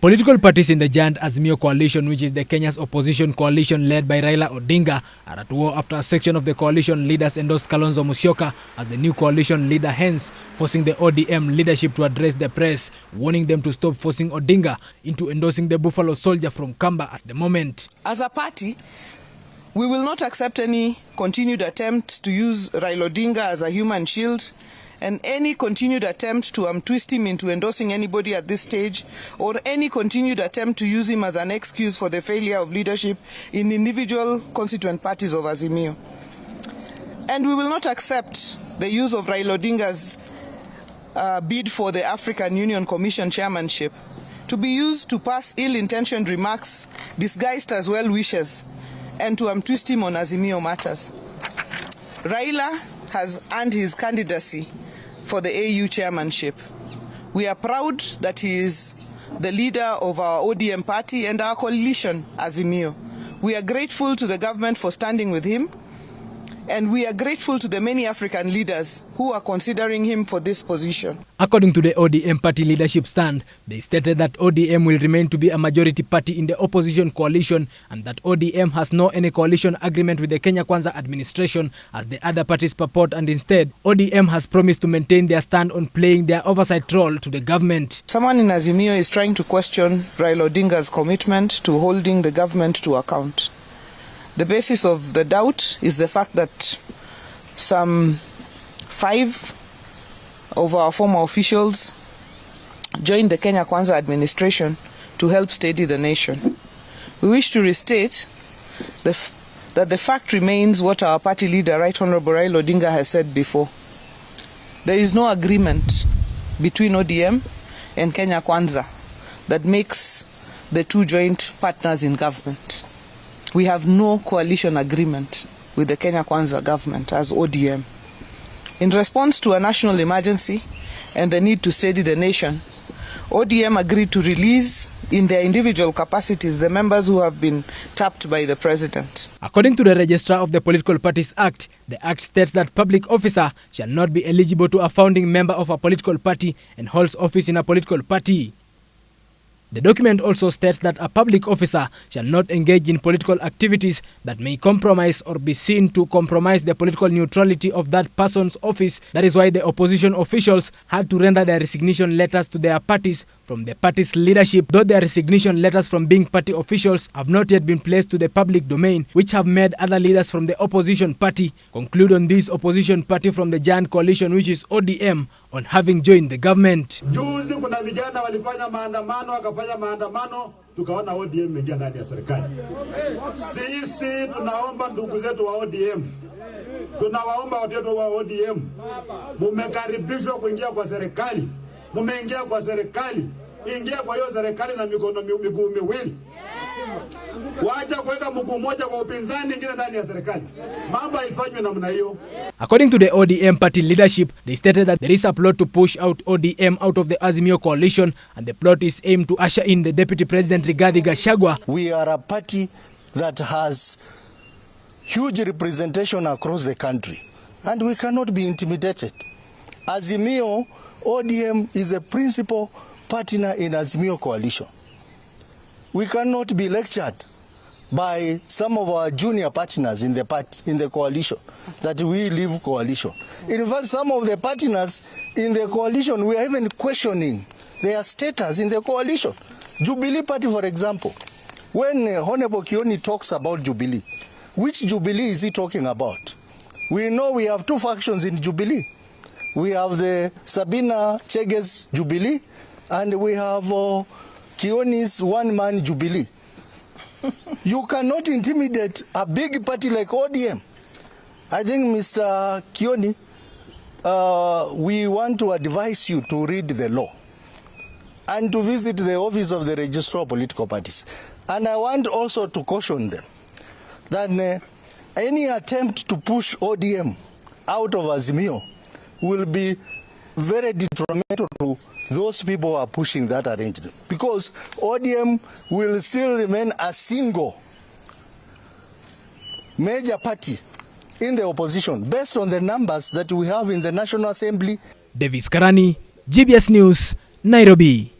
Political parties in the giant Azimio coalition, which is the Kenya's opposition coalition led by Raila Odinga, are at war after a section of the coalition leaders endorsed Kalonzo Musyoka as the new coalition leader, hence forcing the ODM leadership to address the press, warning them to stop forcing Odinga into endorsing the Buffalo Soldier from Kamba at the moment. As a party, we will not accept any continued attempt to use Raila Odinga as a human shield, and any continued attempt to twist him into endorsing anybody at this stage, or any continued attempt to use him as an excuse for the failure of leadership in individual constituent parties of Azimio. And we will not accept the use of Raila Odinga's bid for the African Union Commission chairmanship to be used to pass ill-intentioned remarks disguised as well wishes and to twist him on Azimio matters. Raila has earned his candidacy for the AU chairmanship. We are proud that he is the leader of our ODM party and our coalition, Azimio. We are grateful to the government for standing with him, and we are grateful to the many African leaders who are considering him for this position. According to the ODM party leadership stand, they stated that ODM will remain to be a majority party in the opposition coalition and that ODM has no any coalition agreement with the Kenya Kwanza administration as the other parties purport, and instead, ODM has promised to maintain their stand on playing their oversight role to the government. Someone in Azimio is trying to question Raila Odinga's commitment to holding the government to account. The basis of the doubt is the fact that some 5 of our former officials joined the Kenya Kwanza administration to help steady the nation. We wish to restate that the fact remains what our party leader, Right Honorable Raila Odinga, has said before. There is no agreement between ODM and Kenya Kwanza that makes the two joint partners in government. We have no coalition agreement with the Kenya Kwanza government as ODM. In response to a national emergency and the need to steady the nation, ODM agreed to release in their individual capacities the members who have been tapped by the president. According to the Registrar of the Political Parties Act, the Act states that public officer shall not be eligible to a founding member of a political party and holds office in a political party. The document also states that a public officer shall not engage in political activities that may compromise or be seen to compromise the political neutrality of that person's office. That is why the opposition officials had to render their resignation letters to their parties from the party's leadership, though their resignation letters from being party officials have not yet been placed to the public domain, which have made other leaders from the opposition party conclude on this opposition party from the giant coalition, which is ODM, on having joined the government. Juzi kuna vijana walifanya maandamano tukaona ODM imeingia ndani ya serikali. Sisi tunaomba ndugu zetu wa ODM, tunawaomba watoto wa ODM, mumekaribishwa kuingia kwa serikali. Mumeingia kwa serikali, ingia kwa hiyo serikali na miguu miwili. Wacha kuweka mguu mmoja kwa upinzani, ingine ndani ya serikali. Mambo haifanywi namna hiyo. According to the ODM party leadership, they stated that there is a plot to push out ODM out of the Azimio coalition, and the plot is aimed to usher in the Deputy President Rigathi Gachagua. We are a party that has huge representation across the country, and we cannot be intimidated. Azimio, ODM is a principal partner in Azimio coalition. We cannot be lectured by some of our junior partners in the party, in the coalition, that we leave coalition. In fact, some of the partners in the coalition, we are even questioning their status in the coalition. Jubilee Party, for example, when Honorable Kioni talks about Jubilee, which Jubilee is he talking about? We know we have 2 factions in Jubilee. We have the Sabina Chege's Jubilee, and we have Kioni's one-man Jubilee. You cannot intimidate a big party like ODM. I think, Mr. Kioni, we want to advise you to read the law and to visit the office of the Registrar of Political Parties. And I want also to caution them that any attempt to push ODM out of Azimio will be very detrimental to those people who are pushing that arrangement, because ODM will still remain a single major party in the opposition based on the numbers that we have in the National Assembly. Davis Karani, GBS News, Nairobi.